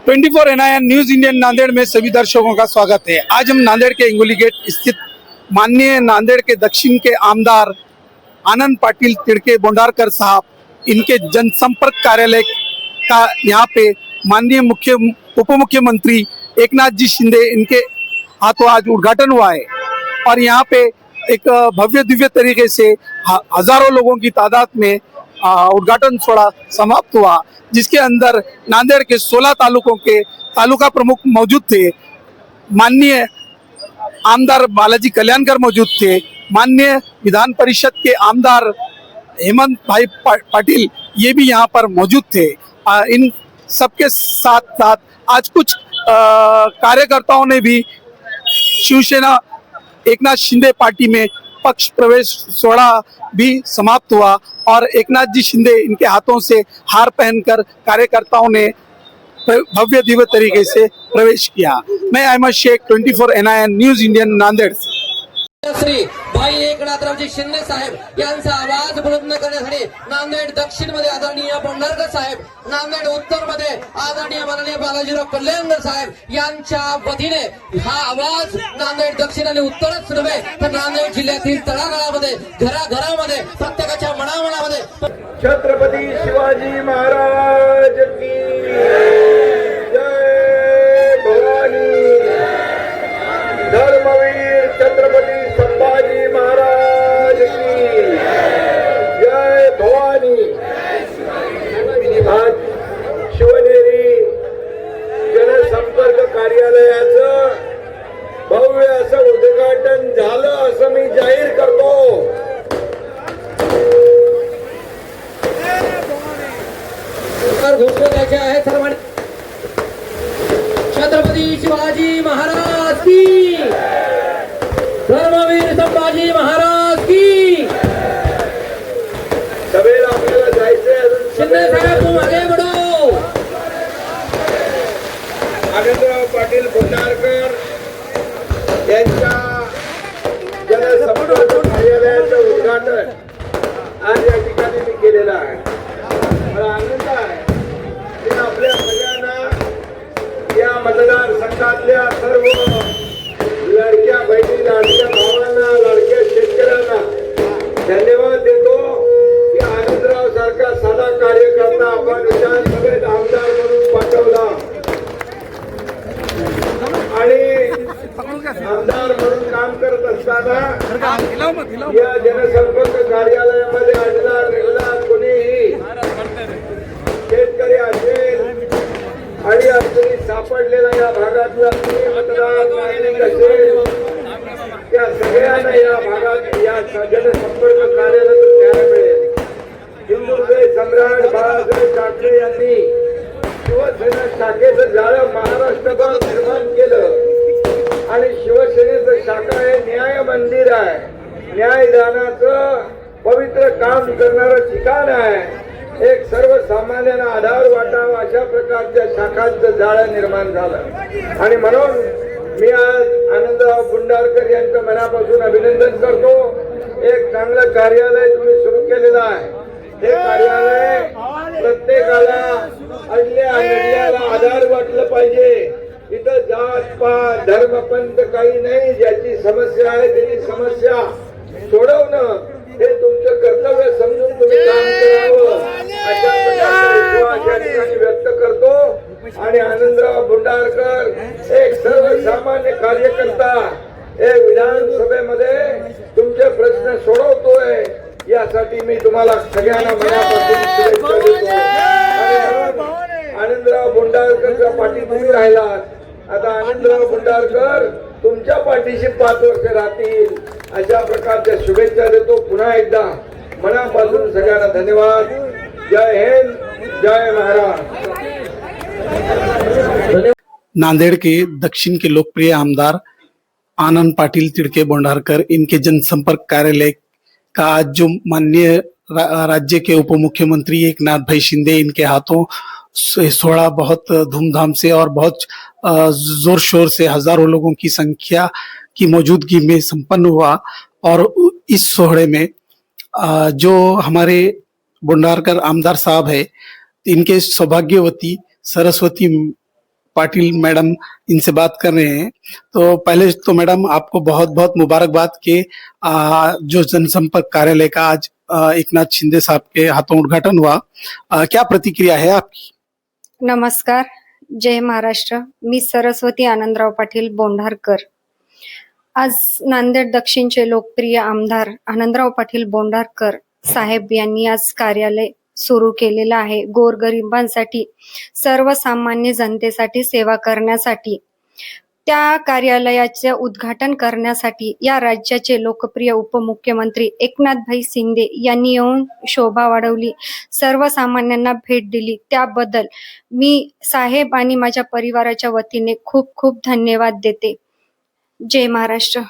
24 NIN news Indian Nanded में सभी दर्शकों का स्वागत है। आज हम नांदेड़ के इंगोली गेट स्थित माननीय नांदेड़ के दक्षिण के आमदार आनंद पाटिल तिड़के बोंडारकर साहब, इनके जनसंपर्क कार्यालय का यहाँ पे माननीय उप मुख्यमंत्री एकनाथ जी शिंदे इनके हाथों आज उद्घाटन हुआ है। और यहाँ पे एक भव्य दिव्य तरीके से हजारों लोगों की तादाद में उद्घाटन थोड़ा समाप्त हुआ, जिसके अंदर नांदेड़ के 16 तालुकों के तालुका प्रमुख मौजूद थे। माननीय आमदार बालाजी कल्याणकर मौजूद थे। माननीय विधान परिषद के आमदार हेमंत भाई पाटिल ये भी यहाँ पर मौजूद थे। इन सबके साथ साथ आज कुछ कार्यकर्ताओं ने भी शिवसेना एकनाथ शिंदे पार्टी में पक्ष प्रवेश सोड़ा भी समाप्त हुआ और एकनाथ जी शिंदे इनके हाथों से हार पहनकर कार्यकर्ताओं ने भव्य दिव्य तरीके से प्रवेश किया। मैं Ahmad Shaikh, 24 NIN news Indian Nanded. Shri भाई एकनाथरावजी शिंदे साहेब यांचा आवाज बुलंद करण्यासाठी नांदेड दक्षिण मध्ये आदरणीय बोंडारकर साहेब, नांदेड उत्तर मध्ये आदरणीय माननीय बालाजीराव कल्याणकर साहेब यांच्या वतीने हा आवाज नांदेड दक्षिण आणि उत्तरच नव्हे तर नांदेड जिल्ह्यातील तळागाळामध्ये घराघरामध्ये प्रत्येकाच्या मनामनामध्ये छत्रपती शिवाजी महाराज की जय भवानी। धर्मवीर छत्रपती संभाजी महाराज की जय भवानी। आज शिवनेरी जनसंपर्क कार्यालयाचं भव्य असं उद्घाटन झालं असं मी जाहीर करतो। घोषणा द्यायची आहे सर्वांनी। छत्रपती शिवाजी महाराज की, धर्मवीर संभाजी महाराज की। सभेला आपल्याला जायचंय अजून। शिंदे साहेब तुम आगे बढ़ो। आनंदराव पाटील बोंडारकर यांच्या जनसंपर्क कार्यालयाचं उद्घाटन आज या ठिकाणी मी केलेलं आहे। मला आनंद आहे की आपल्या सगळ्यांना या मतदारसंघातल्या सर्व लाडक्या बहिणी, लाडक्या भावांना, लाडक्या शेतकऱ्यांना धन्यवाद देतो की आनंदराव सारखा साधा कार्यकर्ता आपण विधानसभेत आमदार म्हणून पाठवला आणि आमदार म्हणून काम करत असताना या जनसंपर्क कार्यालयामध्ये अडला कोणीही शेतकरी असेल आणि अडचणी सापडलेला या भागातला मतदार नागरिक असेल त्या सगळ्यांना या भागात या जनसंपर्क कार्यालयातून न्याय मिळेल। हिंदुत्व सम्राट बाळासाहेब ठाकरे यांनी शिवसेना शाखेचं जाळं महाराष्ट्रभर निर्माण केलं आणि शिवसेनेचं शाखा हे न्याय मंदिर आहे, न्यायदानाचं पवित्र काम करणारं ठिकाण आहे। एक सर्वसामान्यांना आधार वाटावा अशा प्रकारच्या शाखांचं जाळं निर्माण झालं आणि म्हणून मी आज आनंदराव बोंडारकर यांचं मनापासून अभिनंदन करतो। एक चांगलं कार्यालय तुम्ही सुरू केलेलं आहे। हे कार्यालय प्रत्येकाला अडल्या नडल्याला आधार वाटलं पाहिजे। इथं जात पात धर्म पंथ काही नाही, ज्याची समस्या आहे त्याची समस्या सोडवणं हे तुमचं कर्तव्य समजून तुम्ही काम करावं अशा प्रकारचा विश्वास या ठिकाणी व्यक्त करतो। आणि आनंदराव बोंडारकर एक सर्वसामान्य कार्यकर्ता एक विधानसभेमध्ये तुमचे प्रश्न सोडवतोय, यासाठी मी तुम्हाला सगळ्यांना मनापासून शुभेच्छा देतो। आनंदराव बोंडारकरच्या पाठी तुम्ही राहिलात, आता आनंदराव बोंडारकर तुमच्या पाठीशी 5 वर्ष राहतील अशा प्रकारच्या शुभेच्छा देतो। पुन्हा एकदा मनापासून सगळ्यांना धन्यवाद। जय हिंद, जय महाराष्ट्र। नांदेड़ के दक्षिण के लोकप्रिय आमदार आनंद पाटिल तिड़के बोंडारकर, इनके जनसंपर्क कार्यालय का आज जो माननीय राज्य के उप मुख्यमंत्री एकनाथ भाई शिंदे इनके हाथों सोड़ा बहुत धूमधाम से और बहुत जोर शोर से हजारों लोगों की संख्या की मौजूदगी में संपन्न हुआ। और इस सोहड़े में जो हमारे बोंडारकर आमदार साहब है, इनके सौभाग्यवती सरस्वती पाटिल मैडम इनसे बात कर रहे हैं। तो पहले तो मैडम आपको बहुत बहुत मुबारकबाद कि जो जनसंपर्क कार्यालय का आज एकनाथ शिंदे साहब के हाथों उद्घाटन हुआ। क्या प्रतिक्रिया है आपकी? नमस्कार, जय महाराष्ट्र। मी सरस्वती आनंदराव पाटील बोंढारकर। आज नांदेड दक्षिणचे लोकप्रिय आमदार आनंदराव पाटील बोंढारकर साहेब यांनी आज कार्यालय सुरू केलेलं आहे गोरगरिबांसाठी, सर्वसामान्य जनतेसाठी सेवा करण्यासाठी। त्या कार्यालयाचे उद्घाटन करण्यासाठी या राज्याचे लोकप्रिय उपमुख्यमंत्री एकनाथभाई शिंदे यांनी येऊन शोभा वाढवली, सर्वसामान्यांना भेट दिली। त्याबद्दल मी साहेब आणि माझ्या परिवाराच्या वतीने खूप खूप धन्यवाद देते। जय महाराष्ट्र।